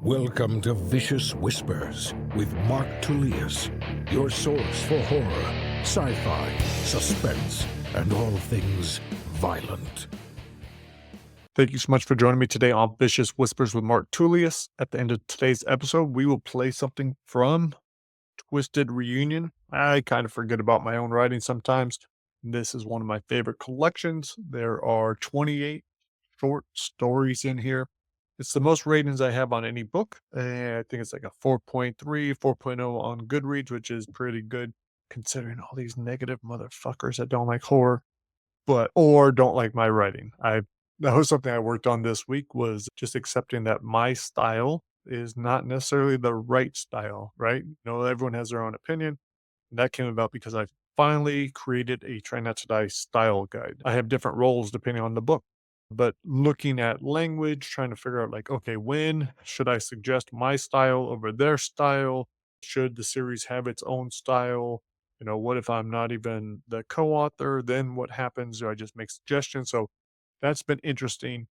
Welcome to Vicious Whispers with Mark Tullius, your source for horror, sci-fi, suspense, and all things violent. Thank you so much for joining me today on Vicious Whispers with Mark Tullius. At the end of today's episode, we will play something from Twisted Reunion. I kind of forget about my own writing sometimes. This is one of my favorite collections. There are 28 short stories in here. It's the most ratings I have on any book. I think it's like a 4.3, 4.0 on Goodreads, which is pretty good considering all these negative motherfuckers that don't like horror, or don't like my writing. That was something I worked on this week, was just accepting that my style is not necessarily the right style, right? Everyone has their own opinion. And that came about because I finally created a Try Not to Die style guide. I have different roles depending on the book, but looking at language, trying to figure out like, okay, when should I suggest my style over their style? Should the series have its own style? What if I'm not even the co-author? Then what happens? Do I just make suggestions? So that's been interesting.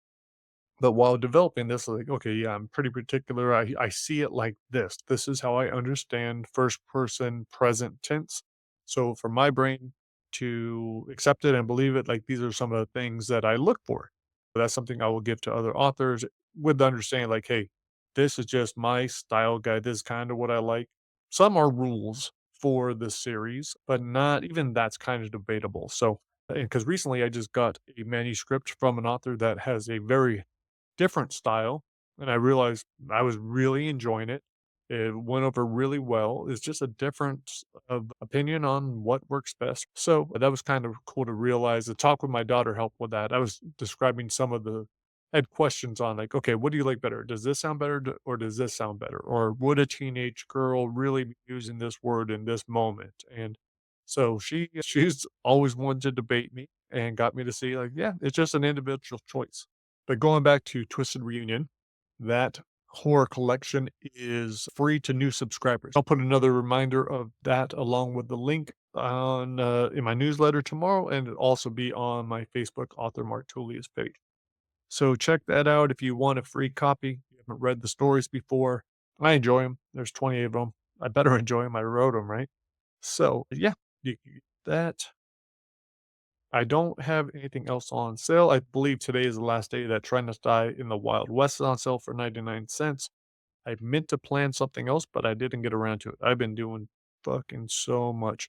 But while developing this, like, okay, yeah, I'm pretty particular. I see it like this. This is how I understand first person present tense. So for my brain to accept it and believe it, like these are some of the things that I look for. That's something I will give to other authors with the understanding, like, hey, this is just my style guide. This is kind of what I like. Some are rules for the series, but not even that's kind of debatable. So, because recently I just got a manuscript from an author that has a very different style, and I realized I was really enjoying it. It went over really well. It's just a difference of opinion on what works best. So that was kind of cool to realize. The talk with my daughter helped with that. I was describing some of the I had questions on like, okay, what do you like better? Does this sound better or does this sound better? Or would a teenage girl really be using this word in this moment? And so she's always wanted to debate me and got me to see like, yeah, it's just an individual choice. But going back to Twisted Reunion, that horror collection is free to new subscribers. I'll put another reminder of that along with the link on in my newsletter tomorrow, and it'll also be on my Facebook author Mark Tullius page. So check that out if you want a free copy. If you haven't read the stories before, I enjoy them. There's 28 of them. I better enjoy them. I wrote them, right? So yeah, you can get that. I don't have anything else on sale. I believe today is the last day that Try Not to Die in the Wild West is on sale for 99 cents. I meant to plan something else, but I didn't get around to it. I've been doing fucking so much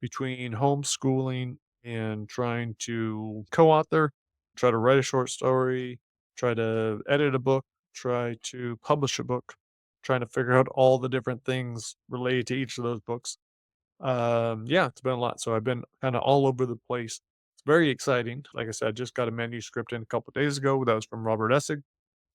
between homeschooling and trying to co-author, try to write a short story, try to edit a book, try to publish a book, trying to figure out all the different things related to each of those books. Yeah, it's been a lot. So I've been kind of all over the place. It's very exciting. Like I said, I just got a manuscript in a couple days ago. That was from Robert Essig.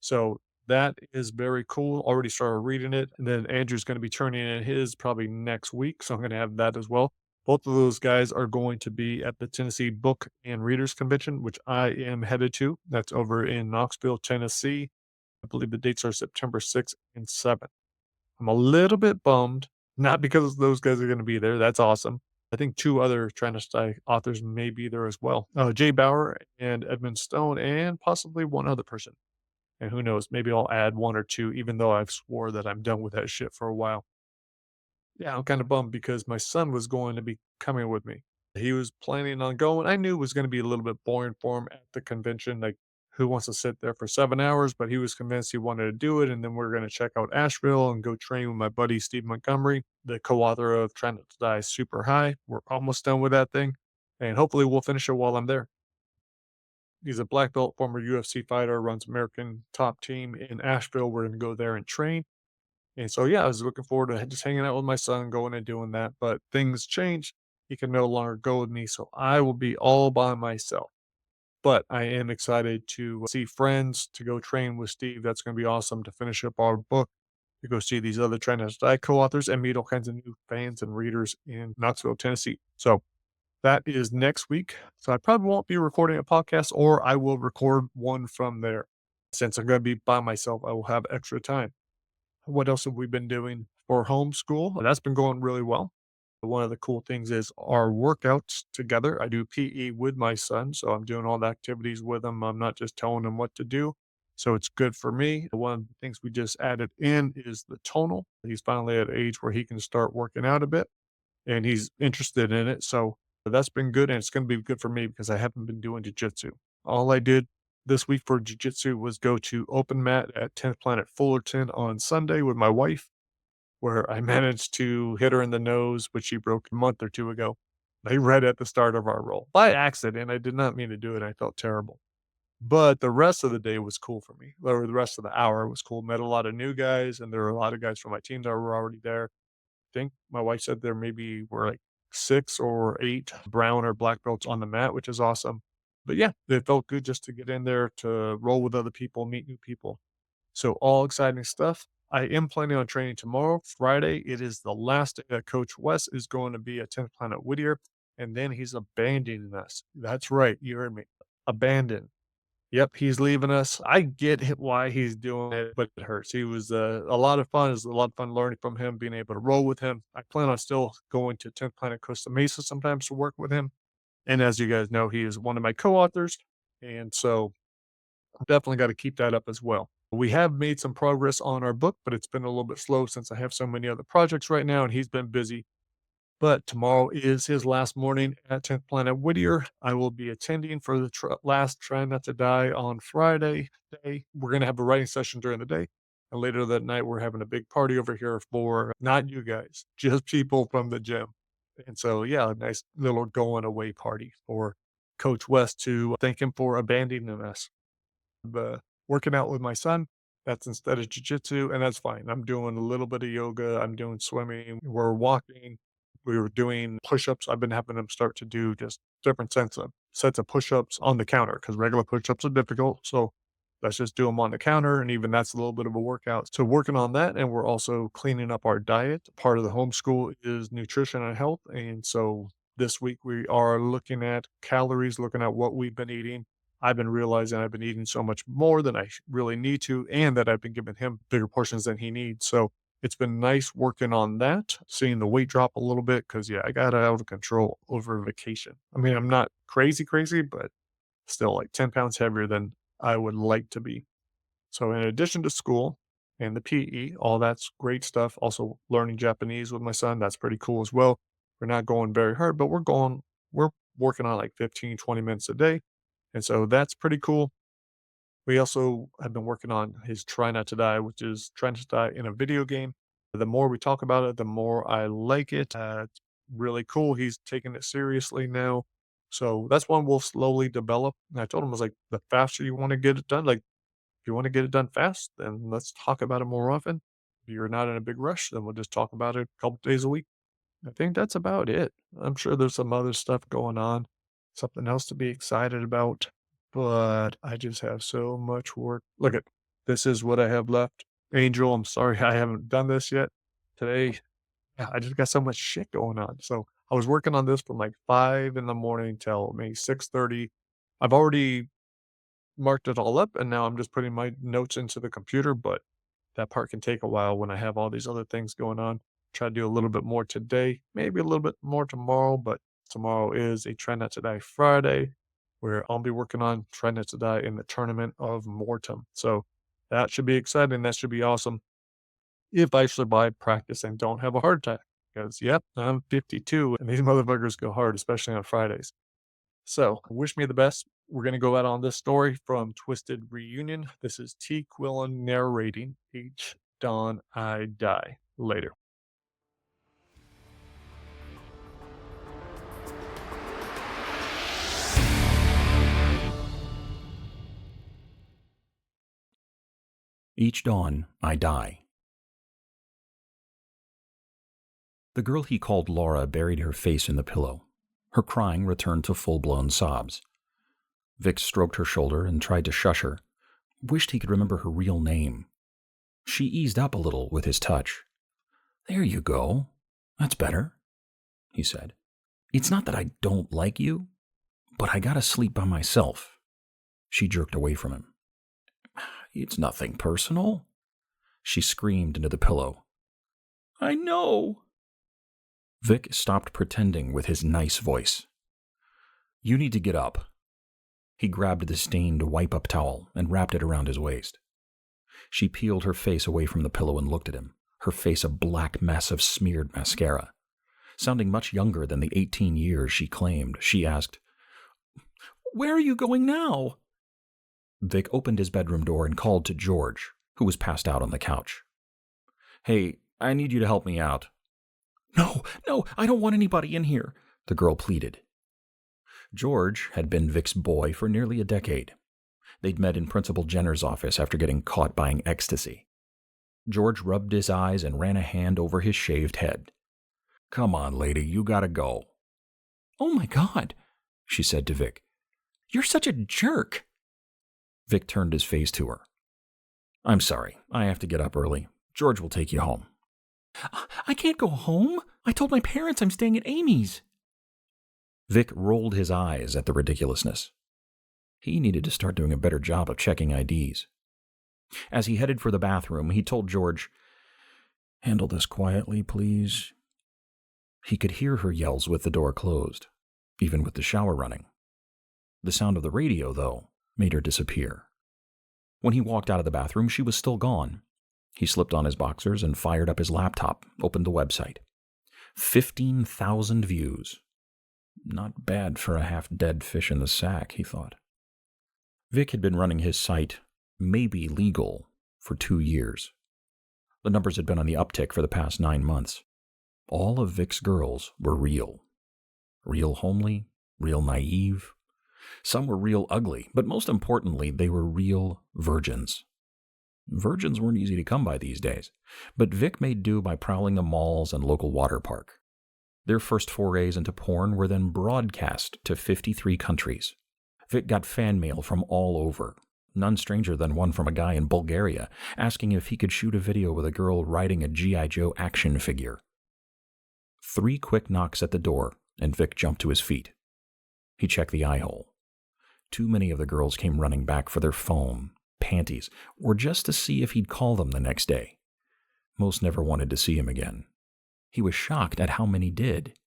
So that is very cool. Already started reading it. And then Andrew's going to be turning in his probably next week. So I'm going to have that as well. Both of those guys are going to be at the Tennessee Book and Readers Convention, which I am headed to. That's over in Knoxville, Tennessee. I believe the dates are September 6th and 7th. I'm a little bit bummed, not because those guys are gonna be there, that's awesome. I think 2 other Trying to Die authors may be there as well. Jay Bauer and Edmund Stone and possibly one other person. And who knows, maybe I'll add 1 or 2 even though I've swore that I'm done with that shit for a while. Yeah, I'm kinda bummed because my son was going to be coming with me. He was planning on going. I knew it was gonna be a little bit boring for him at the convention, like, who wants to sit there for 7 hours, but he was convinced he wanted to do it, and then we're gonna check out Asheville and go train with my buddy Steve Montgomery, the co-author of Trying Not to Die Super High. We're almost done with that thing, and hopefully we'll finish it while I'm there. He's a black belt, former UFC fighter, runs American Top Team in Asheville. We're gonna go there and train. And so, yeah, I was looking forward to just hanging out with my son, going and doing that. But things changed. He can no longer go with me. So I will be all by myself. But I am excited to see friends, to go train with Steve. That's going to be awesome to finish up our book, to go see these other Trying Not to Die co authors and meet all kinds of new fans and readers in Knoxville, Tennessee. So that is next week. So I probably won't be recording a podcast, or I will record one from there. Since I'm going to be by myself, I will have extra time. What else have we been doing for homeschool? That's been going really well. One of the cool things is our workouts together. I do PE with my son, so I'm doing all the activities with him. I'm not just telling him what to do. So it's good for me. One of the things we just added in is the tonal. He's finally at an age where he can start working out a bit and he's interested in it. So that's been good. And it's going to be good for me because I haven't been doing jujitsu. All I did this week for jujitsu was go to open mat at 10th Planet Fullerton on Sunday with my wife, where I managed to hit her in the nose, which she broke a month or two ago. Right at the start of our roll by accident. I did not mean to do it. I felt terrible. But the rest of the day was cool for me, or the rest of the hour was cool. Met a lot of new guys, and there were a lot of guys from my team that were already there. I think my wife said there maybe were like 6 or 8 brown or black belts on the mat, which is awesome. But yeah, it felt good just to get in there to roll with other people, meet new people. So all exciting stuff. I am planning on training tomorrow, Friday. It is the last day that Coach West is going to be at 10th Planet Whittier, and then he's abandoning us. That's right, you heard me. Abandoned. Yep, he's leaving us. I get why he's doing it, but it hurts. He was a lot of fun. It was a lot of fun learning from him, being able to roll with him. I plan on still going to 10th Planet Costa Mesa sometimes to work with him. And as you guys know, he is one of my co-authors. And so definitely got to keep that up as well. We have made some progress on our book, but it's been a little bit slow since I have so many other projects right now, and he's been busy. But tomorrow is his last morning at 10th Planet Whittier. I will be attending for the last Try Not to Die on Friday day. We're going to have a writing session during the day. And later that night, we're having a big party over here for not you guys, just people from the gym. And so, yeah, a nice little going away party for Coach West to thank him for abandoning us. Working out with my son. That's instead of jujitsu, and that's fine. I'm doing a little bit of yoga. I'm doing swimming. We're walking. We were doing push-ups. I've been having him start to do just different sets of push-ups on the counter because regular push-ups are difficult. So let's just do them on the counter, and even that's a little bit of a workout. So working on that, and we're also cleaning up our diet. Part of the homeschool is nutrition and health, and so this week we are looking at calories, looking at what we've been eating. I've been realizing I've been eating so much more than I really need to, and that I've been giving him bigger portions than he needs. So it's been nice working on that, seeing the weight drop a little bit because, yeah, I got out of control over vacation. I mean, I'm not crazy, crazy, but still like 10 pounds heavier than I would like to be. So, in addition to school and the PE, all that's great stuff. Also, learning Japanese with my son, that's pretty cool as well. We're not going very hard, but we're working on like 15, 20 minutes a day. And so that's pretty cool. We also have been working on his Try Not to Die, which is trying to die in a video game. The more we talk about it, the more I like it. It's really cool. He's taking it seriously now. So that's one we'll slowly develop. And I told him, I was like, the faster you want to get it done, like, if you want to get it done fast, then let's talk about it more often. If you're not in a big rush, then we'll just talk about it a couple days a week. I think that's about it. I'm sure there's some other stuff going on, something else to be excited about, but I just have so much work. Look at this is what I have left. Angel, I'm sorry I haven't done this yet. Today, yeah, I just got so much shit going on. So I was working on this from like 5 in the morning till maybe 6:30. I've already marked it all up and now I'm just putting my notes into the computer, but that part can take a while when I have all these other things going on. Try to do a little bit more today, maybe a little bit more tomorrow, but tomorrow is a Try Not to Die Friday where I'll be working on Try Not to Die in the tournament of Mortem. So that should be exciting. That should be awesome if I survive practice and don't have a heart attack. Because, yep, I'm 52 and these motherfuckers go hard, especially on Fridays. So, wish me the best. We're going to go out on this story from Twisted Reunion. This is T. Quillen narrating H. Dawn I Die. Later. Each dawn, I die. The girl he called Laura buried her face in the pillow. Her crying returned to full-blown sobs. Vic stroked her shoulder and tried to shush her, wished he could remember her real name. She eased up a little with his touch. "There you go. That's better," he said. "It's not that I don't like you, but I gotta sleep by myself." She jerked away from him. "It's nothing personal," she screamed into the pillow. "I know." Vic stopped pretending with his nice voice. "You need to get up." He grabbed the stained wipe-up towel and wrapped it around his waist. She peeled her face away from the pillow and looked at him, her face a black mess of smeared mascara. Sounding much younger than the 18 years she claimed, she asked, "Where are you going now?" Vic opened his bedroom door and called to George, who was passed out on the couch. "Hey, I need you to help me out." No, I don't want anybody in here," the girl pleaded. George had been Vic's boy for nearly a decade. They'd met in Principal Jenner's office after getting caught buying ecstasy. George rubbed his eyes and ran a hand over his shaved head. "Come on, lady, you gotta go." "Oh my God," she said to Vic. "You're such a jerk." Vic turned his face to her. "I'm sorry, I have to get up early. George will take you home." "I can't go home. I told my parents I'm staying at Amy's." Vic rolled his eyes at the ridiculousness. He needed to start doing a better job of checking IDs. As he headed for the bathroom, he told George, "Handle this quietly, please." He could hear her yells with the door closed, even with the shower running. The sound of the radio, though, made her disappear. When he walked out of the bathroom, she was still gone. He slipped on his boxers and fired up his laptop, opened the website. 15,000 views. Not bad for a half-dead fish in the sack, he thought. Vic had been running his site, Maybe Legal, for 2 years. The numbers had been on the uptick for the past 9 months. All of Vic's girls were real. Real homely, real naive. Some were real ugly, but most importantly, they were real virgins. Virgins weren't easy to come by these days, but Vic made do by prowling the malls and local water park. Their first forays into porn were then broadcast to 53 countries. Vic got fan mail from all over, none stranger than one from a guy in Bulgaria asking if he could shoot a video with a girl riding a G.I. Joe action figure. 3 quick knocks at the door, and Vic jumped to his feet. He checked the eye hole. Too many of the girls came running back for their phone, panties, or just to see if he'd call them the next day. Most never wanted to see him again. He was shocked at how many did.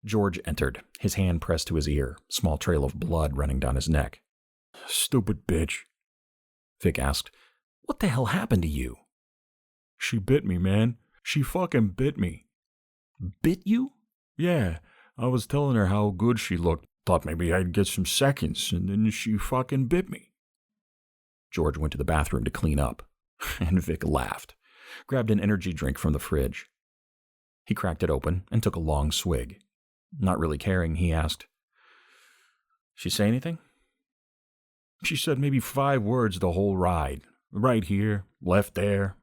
George entered, his hand pressed to his ear, small trail of blood running down his neck. "Stupid bitch." Vic asked, "What the hell happened to you?" "She bit me, man. She fucking bit me." "Bit you?" "Yeah, I was telling her how good she looked. Thought maybe I'd get some seconds, and then she fucking bit me." George went to the bathroom to clean up, and Vic laughed, grabbed an energy drink from the fridge. He cracked it open and took a long swig. Not really caring, he asked, "She say anything?" "She said maybe 5 words the whole ride. Right here, left there.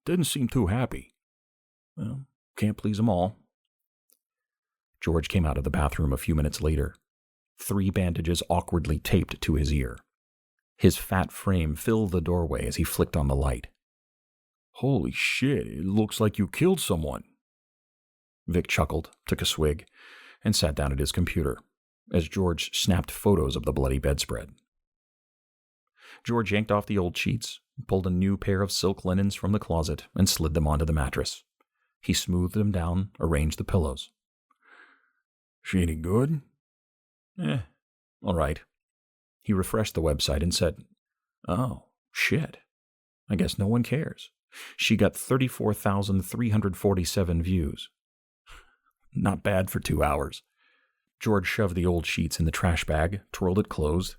Didn't seem too happy." "Well, can't please 'em all." George came out of the bathroom a few minutes later, 3 bandages awkwardly taped to his ear. His fat frame filled the doorway as he flicked on the light. "Holy shit, it looks like you killed someone." Vic chuckled, took a swig, and sat down at his computer, as George snapped photos of the bloody bedspread. George yanked off the old sheets, pulled a new pair of silk linens from the closet, and slid them onto the mattress. He smoothed them down, arranged the pillows. "She any good?" All right." He refreshed the website and said, "Oh, shit. I guess no one cares. She got 34,347 views. Not bad for 2 hours." George shoved the old sheets in the trash bag, twirled it closed,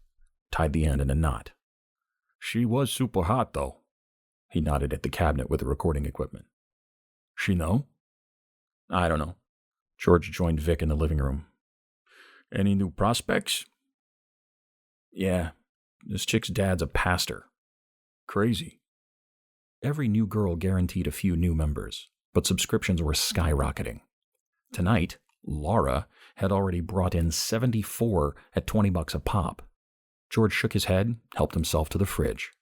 tied the end in a knot. "She was super hot, though." He nodded at the cabinet with the recording equipment. "She know?" "I don't know." George joined Vic in the living room. "Any new prospects?" "Yeah, this chick's dad's a pastor." "Crazy." Every new girl guaranteed a few new members, but subscriptions were skyrocketing. Tonight, Laura had already brought in 74 at $20 a pop. George shook his head, helped himself to the fridge.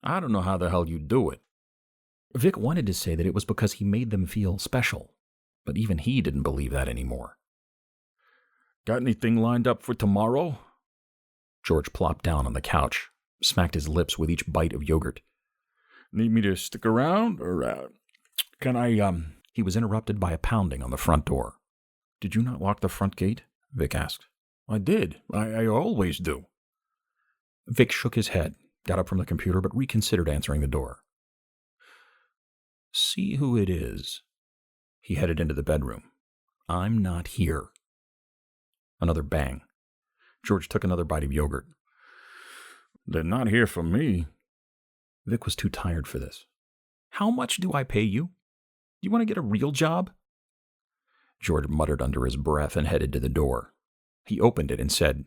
"I don't know how the hell you do it." Vic wanted to say that it was because he made them feel special, but even he didn't believe that anymore. "Got anything lined up for tomorrow?" George plopped down on the couch, smacked his lips with each bite of yogurt. "Need me to stick around, or can I, He was interrupted by a pounding on the front door. "Did you not lock the front gate?" Vic asked. "I did. I always do." Vic shook his head, got up from the computer, but reconsidered answering the door. See who it is. He headed into the bedroom. I'm not here. Another bang. George took another bite of yogurt. They're not here for me. Vic was too tired for this. How much do I pay you? You want to get a real job? George muttered under his breath and headed to the door. He opened it and said,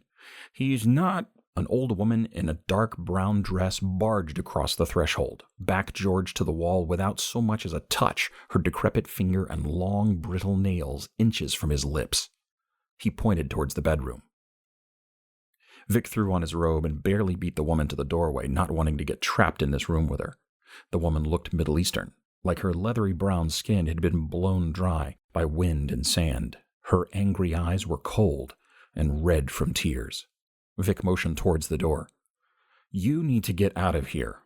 He's not. An old woman in a dark brown dress barged across the threshold, backed George to the wall without so much as a touch, her decrepit finger and long, brittle nails inches from his lips. He pointed towards the bedroom. Vic threw on his robe and barely beat the woman to the doorway, not wanting to get trapped in this room with her. The woman looked Middle Eastern, like her leathery brown skin had been blown dry by wind and sand. Her angry eyes were cold and red from tears. Vic motioned towards the door. You need to get out of here.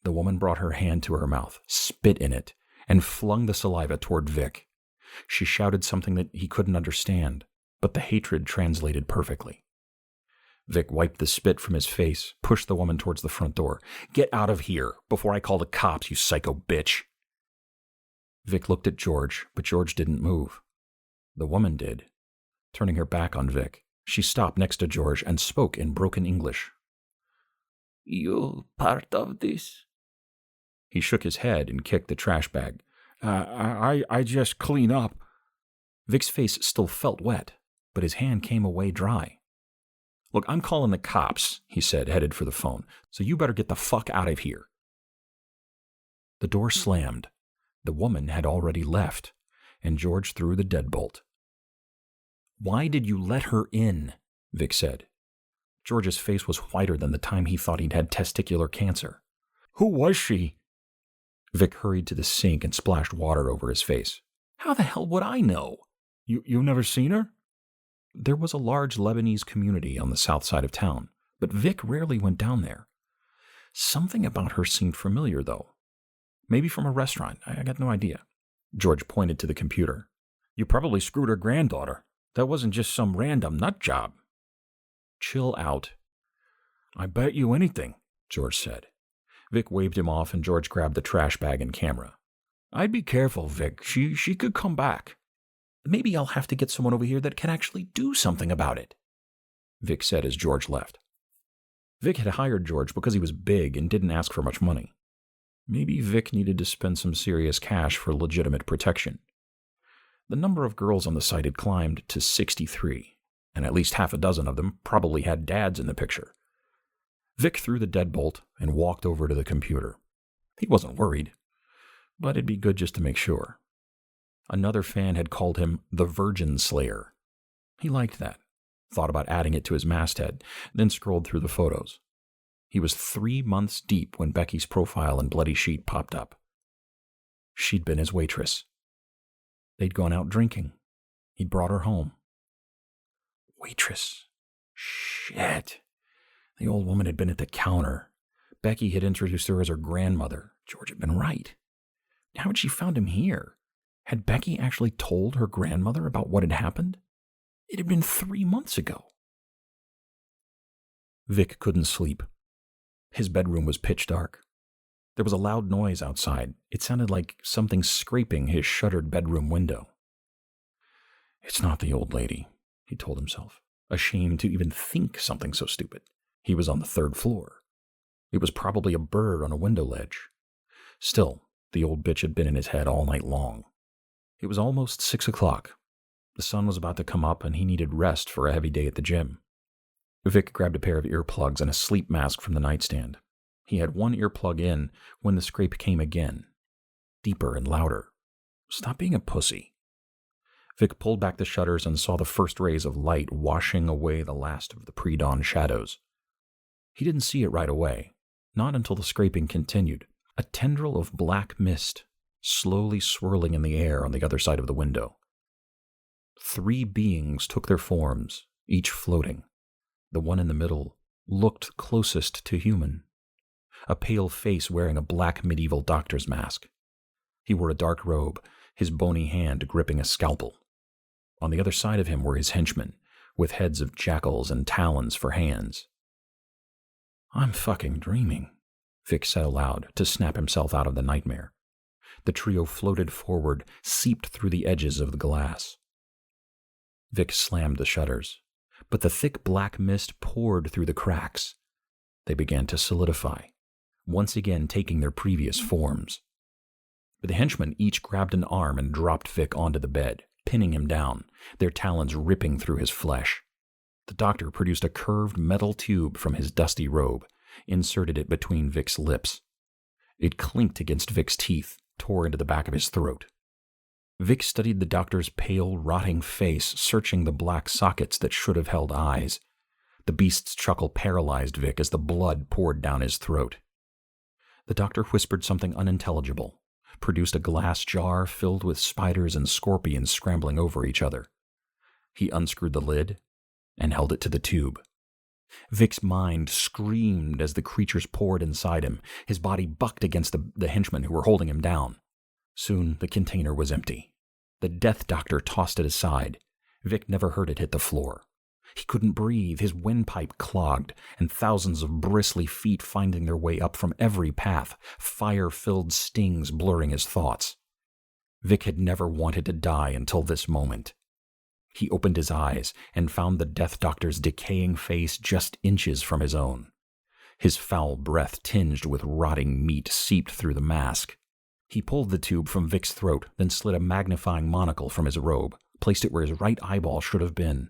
The woman brought her hand to her mouth, spit in it, and flung the saliva toward Vic. She shouted something that he couldn't understand, but the hatred translated perfectly. Vic wiped the spit from his face, pushed the woman towards the front door. Get out of here before I call the cops, you psycho bitch. Vic looked at George, but George didn't move. The woman did. Turning her back on Vic, she stopped next to George and spoke in broken English. You part of this? He shook his head and kicked the trash bag. I just clean up. Vic's face still felt wet, but his hand came away dry. Look, I'm calling the cops, he said, headed for the phone, so you better get the fuck out of here. The door slammed. The woman had already left, and George threw the deadbolt. Why did you let her in? Vic said. George's face was whiter than the time he thought he'd had testicular cancer. Who was she? Vic hurried to the sink and splashed water over his face. How the hell would I know? You've never seen her? There was a large Lebanese community on the south side of town, but Vic rarely went down there. Something about her seemed familiar, though. Maybe from a restaurant. I got no idea. George pointed to the computer. You probably screwed her granddaughter. That wasn't just some random nut job. Chill out. I bet you anything, George said. Vic waved him off and George grabbed the trash bag and camera. I'd be careful, Vic. She could come back. Maybe I'll have to get someone over here that can actually do something about it, Vic said as George left. Vic had hired George because he was big and didn't ask for much money. Maybe Vic needed to spend some serious cash for legitimate protection. The number of girls on the site had climbed to 63, and at least half a dozen of them probably had dads in the picture. Vic threw the deadbolt and walked over to the computer. He wasn't worried, but it'd be good just to make sure. Another fan had called him the Virgin Slayer. He liked that, thought about adding it to his masthead, then scrolled through the photos. He was 3 months deep when Becky's profile and bloody sheet popped up. She'd been his waitress. They'd gone out drinking. He'd brought her home. Waitress. Shit. The old woman had been at the counter. Becky had introduced her as her grandmother. George had been right. How had she found him here? Had Becky actually told her grandmother about what had happened? It had been 3 months ago. Vic couldn't sleep. His bedroom was pitch dark. There was a loud noise outside. It sounded like something scraping his shuttered bedroom window. It's not the old lady, he told himself, ashamed to even think something so stupid. He was on the 3rd floor. It was probably a bird on a window ledge. Still, the old bitch had been in his head all night long. It was almost 6 o'clock. The sun was about to come up and he needed rest for a heavy day at the gym. Vic grabbed a pair of earplugs and a sleep mask from the nightstand. He had one earplug in when the scrape came again, deeper and louder. Stop being a pussy. Vic pulled back the shutters and saw the first rays of light washing away the last of the pre-dawn shadows. He didn't see it right away, not until the scraping continued, a tendril of black mist slowly swirling in the air on the other side of the window. 3 beings took their forms, each floating. The one in the middle looked closest to human. A pale face wearing a black medieval doctor's mask. He wore a dark robe, his bony hand gripping a scalpel. On the other side of him were his henchmen, with heads of jackals and talons for hands. I'm fucking dreaming, Vic said aloud to snap himself out of the nightmare. The trio floated forward, seeped through the edges of the glass. Vic slammed the shutters, but the thick black mist poured through the cracks. They began to solidify, once again taking their previous forms. The henchmen each grabbed an arm and dropped Vic onto the bed, pinning him down, their talons ripping through his flesh. The doctor produced a curved metal tube from his dusty robe, inserted it between Vic's lips. It clinked against Vic's teeth, tore into the back of his throat. Vic studied the doctor's pale, rotting face, searching the black sockets that should have held eyes. The beast's chuckle paralyzed Vic as the blood poured down his throat. The doctor whispered something unintelligible, produced a glass jar filled with spiders and scorpions scrambling over each other. He unscrewed the lid and held it to the tube. Vic's mind screamed as the creatures poured inside him. His body bucked against the henchmen who were holding him down. Soon the container was empty. The death doctor tossed it aside. Vic never heard it hit the floor. He couldn't breathe, his windpipe clogged, and thousands of bristly feet finding their way up from every path, fire-filled stings blurring his thoughts. Vic had never wanted to die until this moment. He opened his eyes and found the death doctor's decaying face just inches from his own. His foul breath tinged with rotting meat seeped through the mask. He pulled the tube from Vic's throat, then slid a magnifying monocle from his robe, placed it where his right eyeball should have been.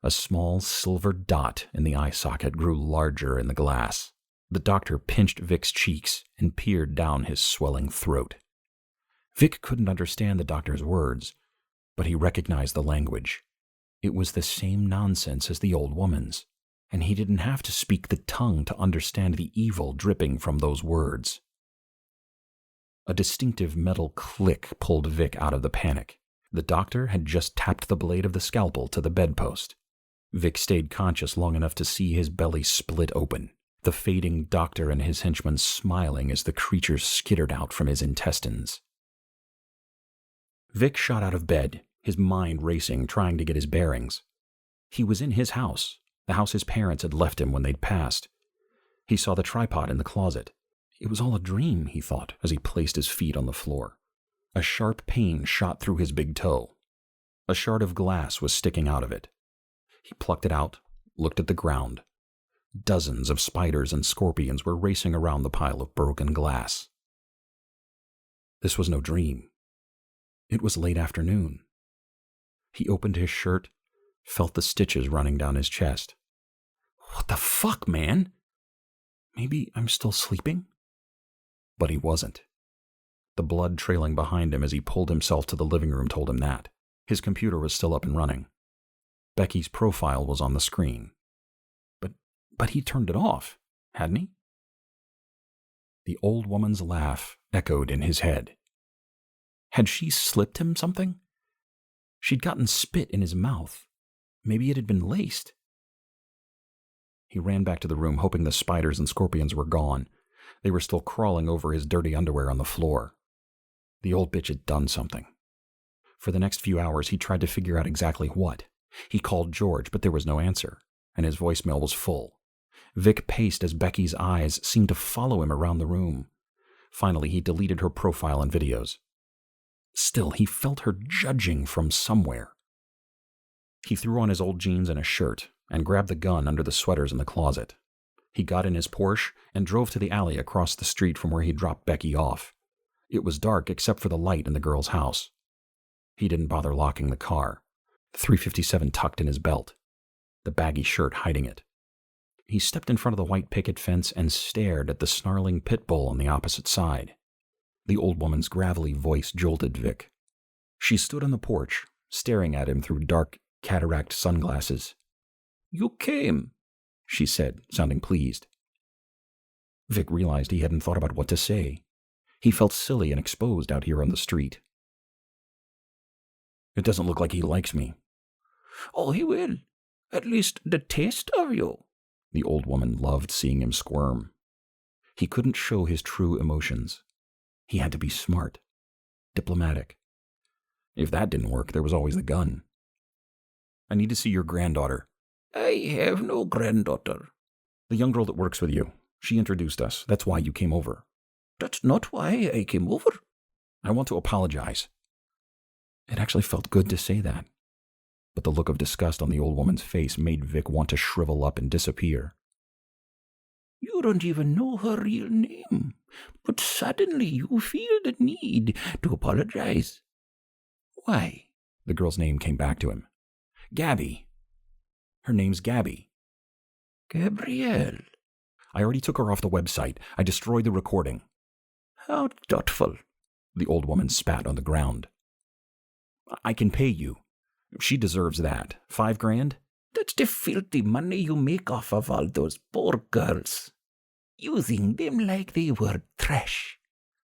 A small silver dot in the eye socket grew larger in the glass. The doctor pinched Vic's cheeks and peered down his swelling throat. Vic couldn't understand the doctor's words, but he recognized the language. It was the same nonsense as the old woman's, and he didn't have to speak the tongue to understand the evil dripping from those words. A distinctive metal click pulled Vic out of the panic. The doctor had just tapped the blade of the scalpel to the bedpost. Vic stayed conscious long enough to see his belly split open, the fading doctor and his henchmen smiling as the creatures skittered out from his intestines. Vic shot out of bed, his mind racing, trying to get his bearings. He was in his house, the house his parents had left him when they'd passed. He saw the tripod in the closet. It was all a dream, he thought, as he placed his feet on the floor. A sharp pain shot through his big toe. A shard of glass was sticking out of it. He plucked it out, looked at the ground. Dozens of spiders and scorpions were racing around the pile of broken glass. This was no dream. It was late afternoon. He opened his shirt, felt the stitches running down his chest. What the fuck, man? Maybe I'm still sleeping? But he wasn't. The blood trailing behind him as he pulled himself to the living room told him that. His computer was still up and running. Becky's profile was on the screen. But he turned it off, hadn't he? The old woman's laugh echoed in his head. Had she slipped him something? She'd gotten spit in his mouth. Maybe it had been laced. He ran back to the room, hoping the spiders and scorpions were gone. They were still crawling over his dirty underwear on the floor. The old bitch had done something. For the next few hours, he tried to figure out exactly what. He called George, but there was no answer, and his voicemail was full. Vic paced as Becky's eyes seemed to follow him around the room. Finally, he deleted her profile and videos. Still, he felt her judging from somewhere. He threw on his old jeans and a shirt and grabbed the gun under the sweaters in the closet. He got in his Porsche and drove to the alley across the street from where he dropped Becky off. It was dark except for the light in the girl's house. He didn't bother locking the car, the .357 tucked in his belt, the baggy shirt hiding it. He stepped in front of the white picket fence and stared at the snarling pit bull on the opposite side. The old woman's gravelly voice jolted Vic. She stood on the porch, staring at him through dark cataract sunglasses. "You came," she said, sounding pleased. Vic realized he hadn't thought about what to say. He felt silly and exposed out here on the street. "It doesn't look like he likes me." "Oh, he will. At least the taste of you." The old woman loved seeing him squirm. He couldn't show his true emotions. He had to be smart, diplomatic. If that didn't work, there was always the gun. "I need to see your granddaughter." "I have no granddaughter." The young girl that works with you. She introduced us. That's why you came over. That's not why I came over. I want to apologize. It actually felt good to say that. But the look of disgust on the old woman's face made Vic want to shrivel up and disappear. You don't even know her real name, but suddenly you feel the need to apologize. Why? The girl's name came back to him. Gabby. Her name's Gabby. Gabrielle. I already took her off the website. I destroyed the recording. How thoughtful. The old woman spat on the ground. I can pay you. She deserves that. $5,000? That's the filthy money you make off of all those poor girls. Using them like they were trash.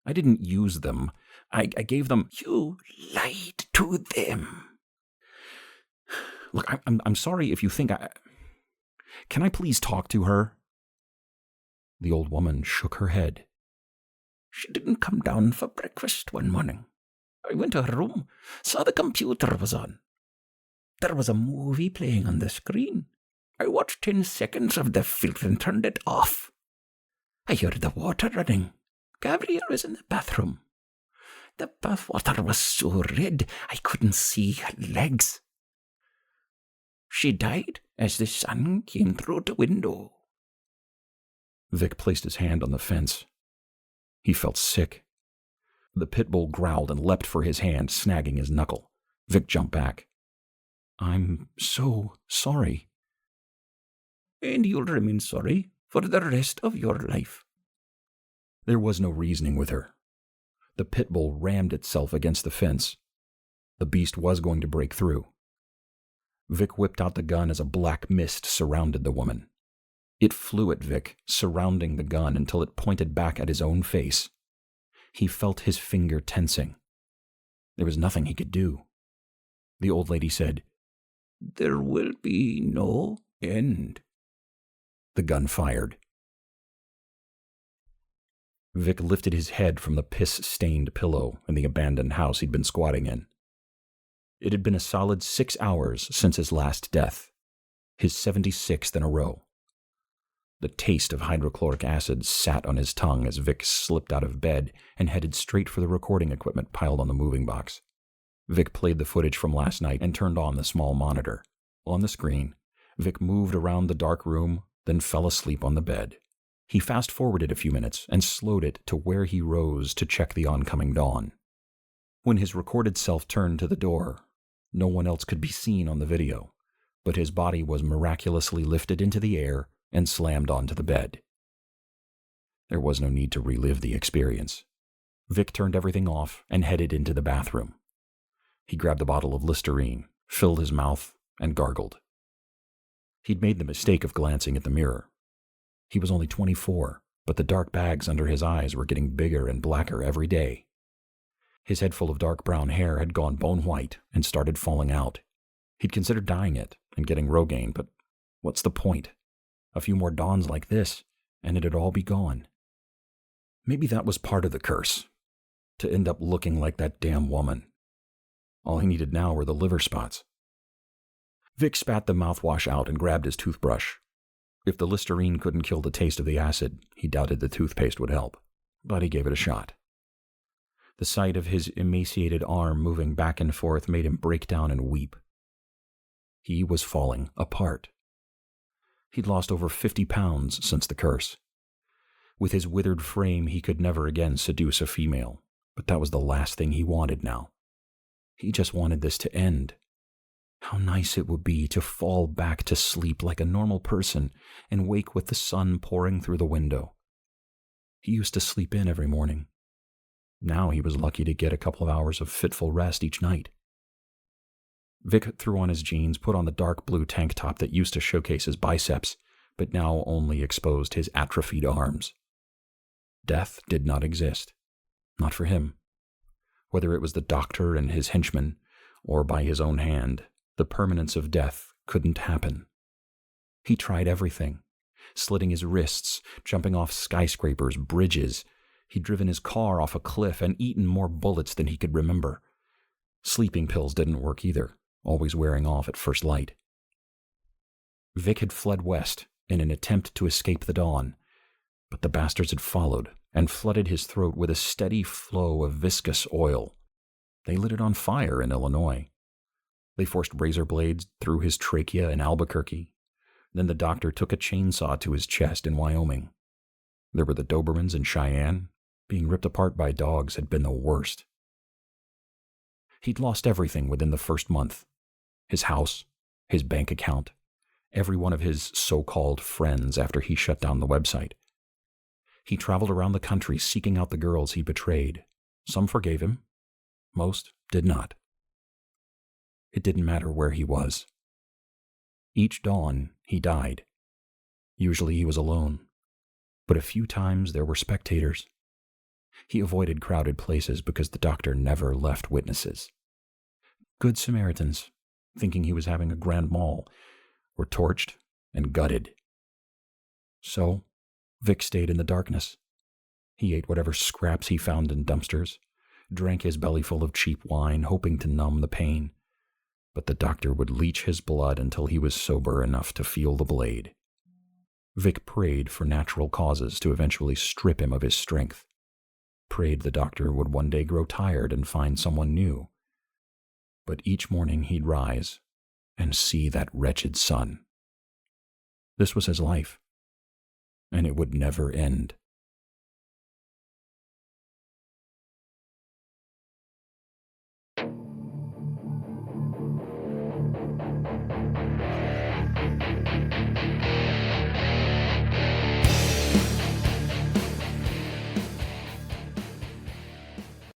I didn't use them. I gave them... You lied to them. Look, I'm sorry if you think I... Can I please talk to her? The old woman shook her head. She didn't come down for breakfast one morning. I went to her room, saw the computer was on. There was a movie playing on the screen. I watched 10 seconds of the film and turned it off. I heard the water running. Gabrielle was in the bathroom. The bathwater was so red I couldn't see her legs. She died as the sun came through the window. Vic placed his hand on the fence. He felt sick. The pit bull growled and leapt for his hand, snagging his knuckle. Vic jumped back. I'm so sorry. And you'll remain sorry for the rest of your life. There was no reasoning with her. The pit bull rammed itself against the fence. The beast was going to break through. Vic whipped out the gun as a black mist surrounded the woman. It flew at Vic, surrounding the gun until it pointed back at his own face. He felt his finger tensing. There was nothing he could do. The old lady said, There will be no end. The gun fired. Vic lifted his head from the piss-stained pillow in the abandoned house he'd been squatting in. It had been a solid 6 hours since his last death, his 76th in a row. The taste of hydrochloric acid sat on his tongue as Vic slipped out of bed and headed straight for the recording equipment piled on the moving box. Vic played the footage from last night and turned on the small monitor. On the screen, Vic moved around the dark room, then fell asleep on the bed. He fast-forwarded a few minutes and slowed it to where he rose to check the oncoming dawn. When his recorded self turned to the door, no one else could be seen on the video, but his body was miraculously lifted into the air and slammed onto the bed. There was no need to relive the experience. Vic turned everything off and headed into the bathroom. He grabbed a bottle of Listerine, filled his mouth, and gargled. He'd made the mistake of glancing at the mirror. He was only 24, but the dark bags under his eyes were getting bigger and blacker every day. His head full of dark brown hair had gone bone white and started falling out. He'd considered dyeing it and getting Rogaine, but what's the point? A few more dawns like this, and it'd all be gone. Maybe that was part of the curse, to end up looking like that damn woman. All he needed now were the liver spots. Vic spat the mouthwash out and grabbed his toothbrush. If the Listerine couldn't kill the taste of the acid, he doubted the toothpaste would help, but he gave it a shot. The sight of his emaciated arm moving back and forth made him break down and weep. He was falling apart. He'd lost over 50 pounds since the curse. With his withered frame, he could never again seduce a female, but that was the last thing he wanted now. He just wanted this to end. How nice it would be to fall back to sleep like a normal person and wake with the sun pouring through the window. He used to sleep in every morning. Now he was lucky to get a couple of hours of fitful rest each night. Vic threw on his jeans, put on the dark blue tank top that used to showcase his biceps, but now only exposed his atrophied arms. Death did not exist. Not for him. Whether it was the doctor and his henchmen, or by his own hand, the permanence of death couldn't happen. He tried everything, slitting his wrists, jumping off skyscrapers, bridges. He'd driven his car off a cliff and eaten more bullets than he could remember. Sleeping pills didn't work either, always wearing off at first light. Vic had fled west in an attempt to escape the dawn, but the bastards had followed and flooded his throat with a steady flow of viscous oil. They lit it on fire in Illinois. They forced razor blades through his trachea in Albuquerque. Then the doctor took a chainsaw to his chest in Wyoming. There were the Dobermans in Cheyenne. Being ripped apart by dogs had been the worst. He'd lost everything within the first month. His house, his bank account, every one of his so-called friends after he shut down the website. He traveled around the country seeking out the girls he betrayed. Some forgave him. Most did not. It didn't matter where he was. Each dawn, he died. Usually he was alone, but a few times there were spectators. He avoided crowded places because the doctor never left witnesses. Good Samaritans, thinking he was having a grand maul, were torched and gutted. So, Vic stayed in the darkness. He ate whatever scraps he found in dumpsters, drank his belly full of cheap wine, hoping to numb the pain. But the doctor would leach his blood until he was sober enough to feel the blade. Vic prayed for natural causes to eventually strip him of his strength. Prayed the doctor would one day grow tired and find someone new. But each morning he'd rise and see that wretched sun. This was his life, and it would never end.